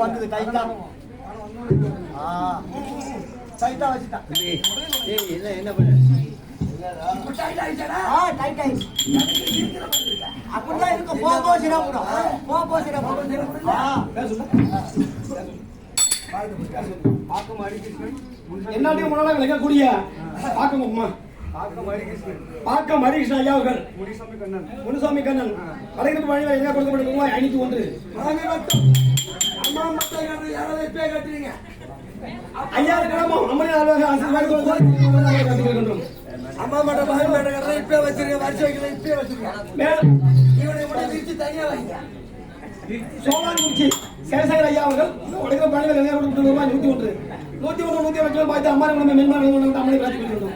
வந்தது டைட்டா டைட்டா வச்சுட்டா என்ன பண்ண அப்படிதான் இருக்கும் என்னாலையும் முன்னாடி விளக்கக்கூடிய பாக்கம் ஹரிகிருஷ்ணன் ஐயா அவர்கள் முனுசாமி கண்ணன் வடகிழக்கு மாநில என்ன கொடுக்கப்பட்டிருக்கோம் 501 அம்மா மட்டும் யாராவது பேர் கட்டுறீங்க ஐயா கிராமம் அம்மா மட்டும் பாய் மேடம் இப்ப வச்சிருக்க வருஷம் வைக்கல இப்ப வச்சிருக்கேன் இவனை மட்டும் விரிச்சு தனியா வைங்க சோழான்குறிச்சி சேசகர் ஐயா அவர்கள் வடகிழக்கு மாநில என்ன கொடுக்கப்பட்டிருக்கோம் 101 101 101 பார்த்து அம்மா நம்ம மென்மான அம்மனை பிரார்த்திக்கிறோம்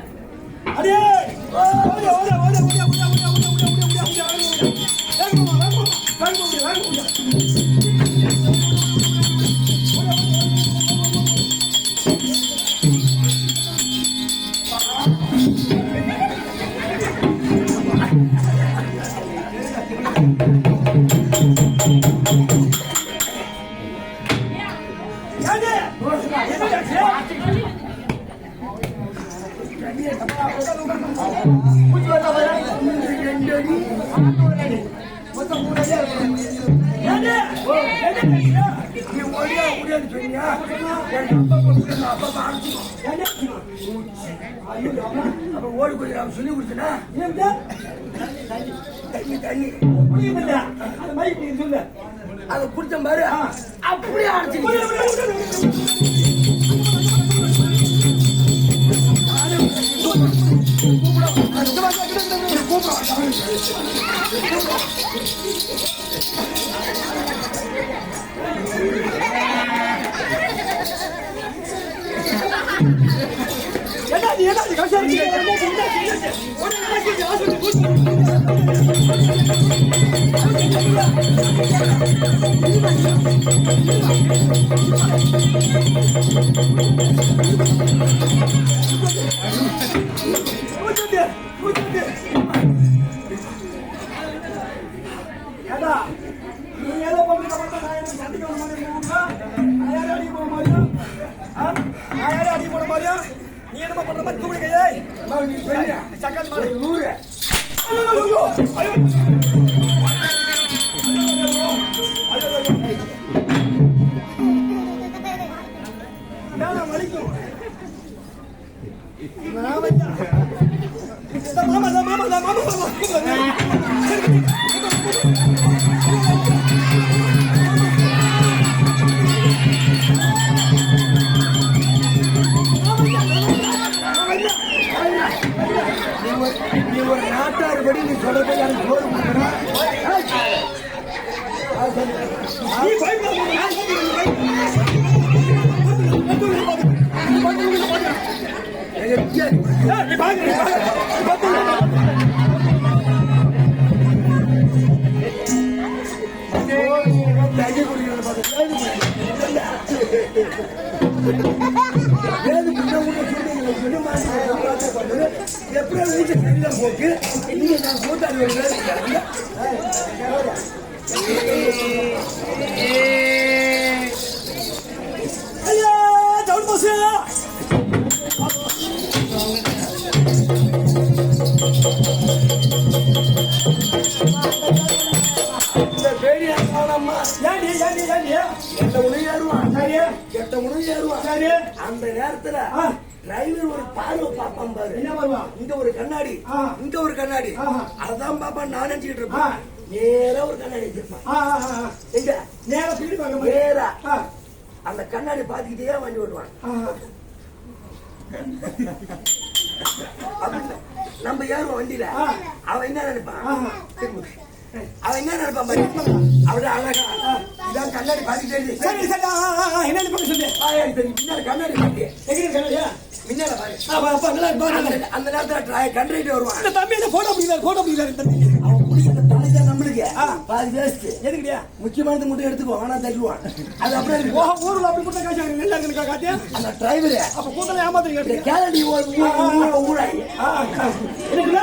மூச்சு வரல பாரு. 2 அடி மொத்தம் 3 அடியா இருக்கும். ஏண்டா? என்ன நீ ஓடியா முடியாதுன்னு சொன்னியா? எங்க அப்பா அடிச்சுக்கோ. அப்ப ஓடி போய் அவன் சொல்லி கொடுத்தனா தண்ணி அதை குடிச்ச பாரு அப்படியே அடிச்சு என்ன கஷ்டம் நீ ஏதோ பண்ற சண்டைக்கு வர மாதிரி அடி போட மாதிரியா அடி போட மாதிரியா நீ என்ன பண்ற மாதிரி கூப்பிடு கையை சக்கல் மாதிரி 100 வலிக்கும் மாமா நீ ஒரு நாட்டார் படி நீ சொல்றதை எனக்கு போது எப்படி வீட்டு சரியில்லை போக்கு நீங்க நான் கூட்டாளி ஐயா டவுன் பஸ் இந்த பேடியா போனம்மா ஏண்டி எட்ட உணவு ஏறுவான் சரி எட்ட உணவு ஏறுவான் சரி அந்த நேரத்துல டிரைவர் ஒரு பார்வை பாப்பான் பாரு என்ன பண்ணுவான் இங்க ஒரு கண்ணாடி இங்க ஒரு கண்ணாடி அதான் பாப்பான் நான் நினைச்சுக்கிட்டு இருப்பேன் நேரா ஒரு கண்ணாடி வச்சிருப்பான் எங்க நேரா வீடு வாங்க நேரா அந்த கண்ணாடி பாத்துக்கிட்டே வண்டி ஓட்டுவான் நம்ம ஏறுவோம் வண்டியில அவன் என்ன நினைப்பான் அவன் என்ன நினைப்பான் பாரு அவட அழகா இதான் கண்ணாடி பாத்துக்கிட்டே சரி என்ன சொல்லு பின்னால கண்ணாடி பாத்தி எங்க கண்ணாடியா மின்னால பாரு அந்த நேரத்துல கண்ட்ரைட்டு வருவான் இந்த தம்பி என்ன போட்டோ பிடிக்கிறார் இந்த தம்பி அவன் பிடிக்கிற தலைதான் நம்மளுக்கு பாதி வேஸ்ட் எதுக்குடியா முக்கியமானது மட்டும் எடுத்துக்கோ ஆனா தள்ளுவான் அது அப்படியே ஊர்ல அப்படி போட்ட காசு நல்லா இருக்கு காட்டியா அந்த டிரைவர் அப்ப கூட்டல ஏமாத்துறீங்க கேரடி ஊழாய் இருக்குல்ல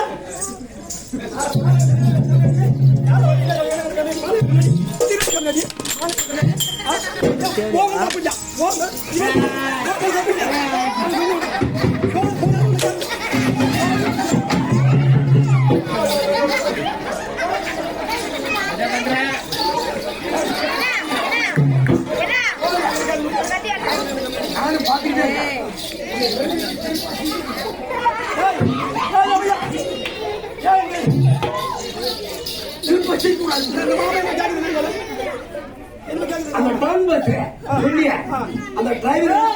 நானும் பாத்துக்கிட்டே அந்த டவுன் பஸ் அந்த டிரைவர்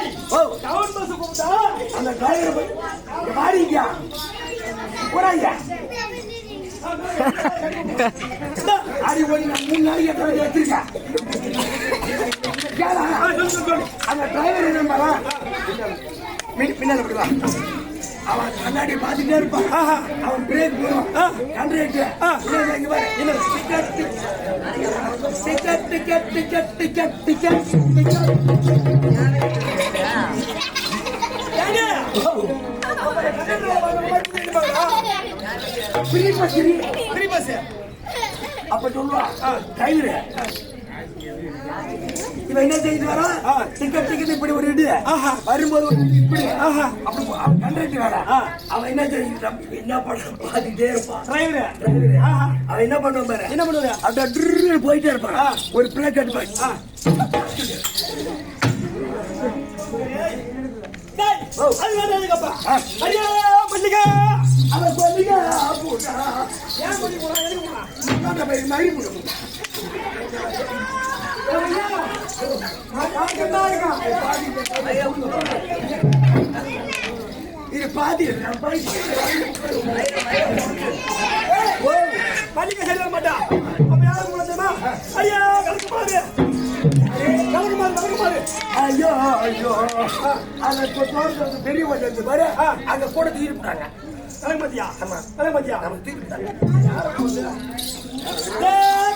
அந்த டிரைவர் பாடிங்க போறாங்க அடி ஓடி நான் 3 நாளைக்கு எத்தனை வச்சிருக்கேன் அந்த டிரைவர் என்ன பின்னால விடுவா அவன் கண்ணாடி பாத்துட்டே இருப்பான் அவன் பிரேக் போடுவான் கண்ட்ரேட்டு அப்ப சொல்லுவா டிரைவர் இவன் என்ன செய்து வரா டிக்கெட் இப்படி ஒரு இடு வரும்போது ஒரு இப்படி அப்படி கண்டக்டர் வேற அவன் என்ன செய்யறான் என்ன பண்ண பாத்துட்டே இருப்பான் டிரைவர் அவன் என்ன பண்ணுவான் பாரு என்ன பண்ணுவாரு அப்படியே போயிட்டே இருப்பான் ஒரு பிள்ளை கட்டுப்பான் இது பாதி மல்லிகை செல்ல மாட்டா அப்ப யாரும் முடியுமா ஐயா கலக்கு பாரு ஐயோ ஐயோ அந்த பெரிய வந்து பாரு அங்க கூட தீர்ப்புட்டாங்க தலைமதியா ஆமா தலைமதியா நம்ம தீர்ப்புட்டாங்க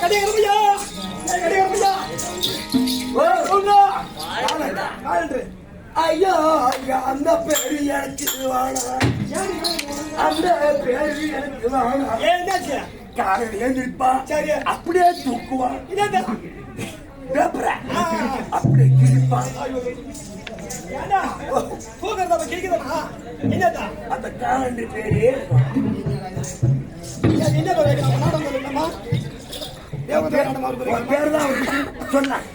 கடியா ஐயோ ஐயா அந்த பேரு எனக்கு வேணாம் அந்த பேரு எனக்கு வேணாம் ஏதாச்சு காலையில் எழுந்திருப்பா சரி அப்படியே தூக்குவான் இதான் பேப்பர அப்படியே கிழிப்பான் அந்த காலண்டு பேரு பேர் தான் சொன்னான்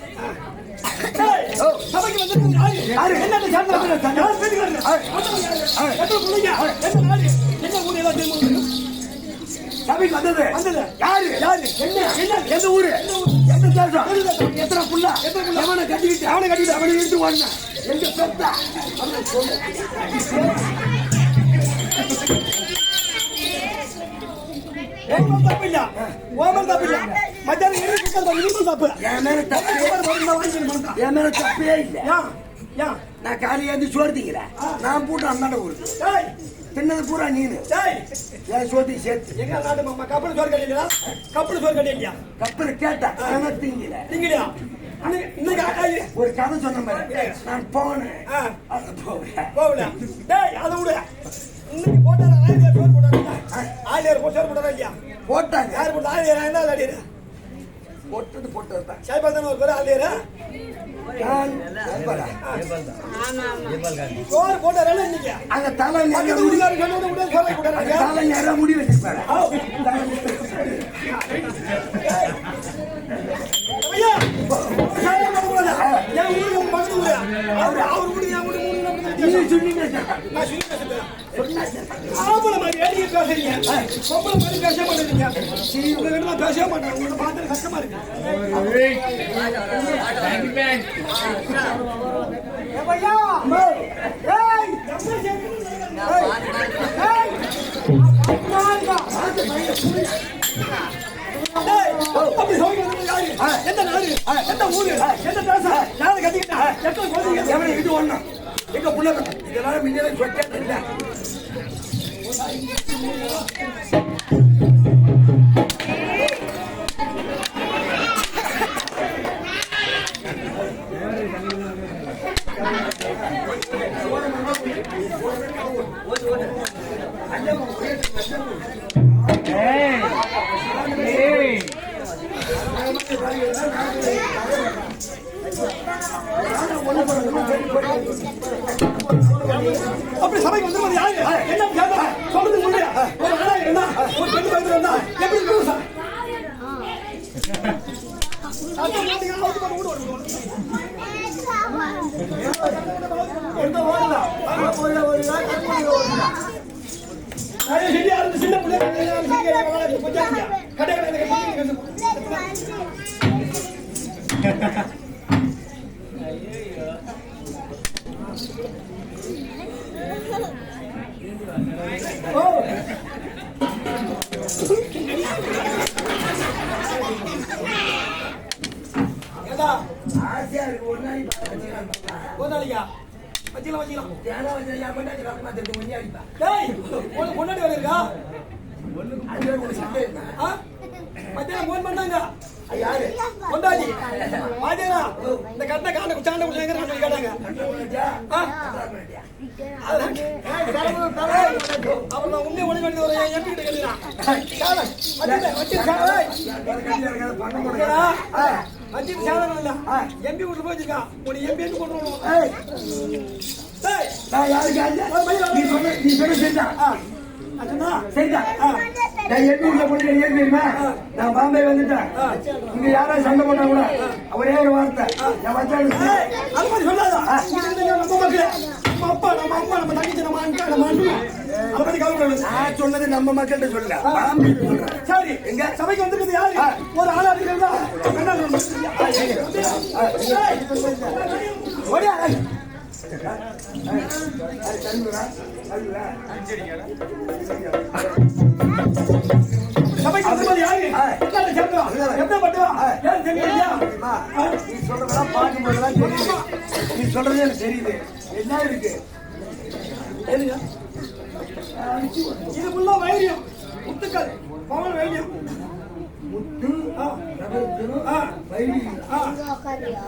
சபைக்கு வந்தது யாரு எந்த ஊரு எந்த தேசம் எத்தனை புள்ள அவனை கட்டிக்கிட்டு அவனை இழுத்து வாங்க எங்க பெத்தா அவனை சொல்லு தப்பில்ல என் மேல தப்பே இல்ல நான் காலையில இருந்து சோறு திங்கிறேன் நான் போட்டு அந்தாண்ட ஊருக்கு தின்னது பூரா நீனு என் சோத்தையும் சேர்த்து எங்க நாட்டு கப்பல் சோறு கட்டியா கப்பல் சோறு கட்டியா கப்பல் கேட்டா திங்கல திங்கலையா ஒரு கதை சொன்ன மாதிரி நான் போனேன் போகல அதை விட இன்னைக்கு போட்டாங்க 1000 சோறு போட்டாங்க 1000 சோறு போட்டாங்க இல்லையா போட்டாங்க யார் போட்டா 1000 என்ன அடியா போட்டது தான் சாய்பாதன் ஒரு பேர் 1000 சோறு போட்டாரல இன்னைக்கு அங்க தலை நிறைய முடி வச்சிருப்பாரு ஐயா என் ஊருக்கு பக்கத்து ஊரு அவர் ஊரு என் ஊரு ஆம்பளை மாதிரி எழுதி பேசுறீங்க பொம்பளை மாதிரி பேச மாட்டேங்க உங்ககிட்ட பேச மாட்டேன் உங்களை பார்த்து கஷ்டமா இருக்கு எந்த நாடு எந்த ஊரு எந்த தேசம் யாரை கட்டிக்கிட்டா எத்தனை இது ஒண்ணும் எங்க புள்ள இதெல்லாம் மின்னல சொட்டே இல்ல அப்படி சபைக்கு வந்து யாரு என்ன சொல்றது முடியா ஒரு ஆளா இருந்தா ஒரு பெண் பையன் இருந்தா எப்படி இருக்கும் சார் சின்ன பிள்ளை ஒரு நாளைக்கா வச்சுக்கலாம் முன்னாடி இருக்கா மத்தியானம் போன் பண்ணாங்க கொண்டாடி பாத்தீங்களா இந்த கட்ட காண்ட சாண்ட குடிச்சாங்க கேட்டாங்க அவர் நான் உண்மை ஒளி பண்ணி ஒரு எம்பி கிட்ட கேட்டீங்க மத்திய சாதனம் இல்ல எம்பி வீட்டுல போய் வச்சிருக்கான் உன்னை எம்பி கொண்டு வருவோம் ஏய், நான் யாருக்கு ஆச்சு? நீ சொன்ன சரிதான். சொன்னா சரிதான். நான் எம்பி உள்ள போட்டு ஏன் தெரியுமா? நான் பாம்பே வந்துட்டேன். இங்க யாராவது சண்டை பண்ணா கூட ஒரே ஒரு வார்த்தை நான் வச்சாலும் அது மாதிரி சொல்லாதா நம்ம மக்கள் நம்ம அப்பா நம்ம அம்மா நம்ம தங்கச்சி நம்ம அண்ணா நம்ம அண்ணன் அதை பத்தி கவலை நான் சொன்னது நம்ம மக்கள்கிட்ட சொல்லல, பாம்பே சொல்றேன். சரி எங்க சபைக்கு வந்திருக்கிறது யாரு ஒரு ஆளா இருக்கிறதா சபைக்கு வந்திருக்கிறது யாரு எப்படி பண்ணுவா ஏன் தெரியா நீ சொல்றதெல்லாம் பார்க்கும்போதெல்லாம் தெரியுது. நீ சொல்றது எனக்கு தெரியுது. என்ன இருக்கு? இதுக்குள்ள வைரியம் முத்துக்கள் பவன் வைரியம் முத்து வைரி இல்ல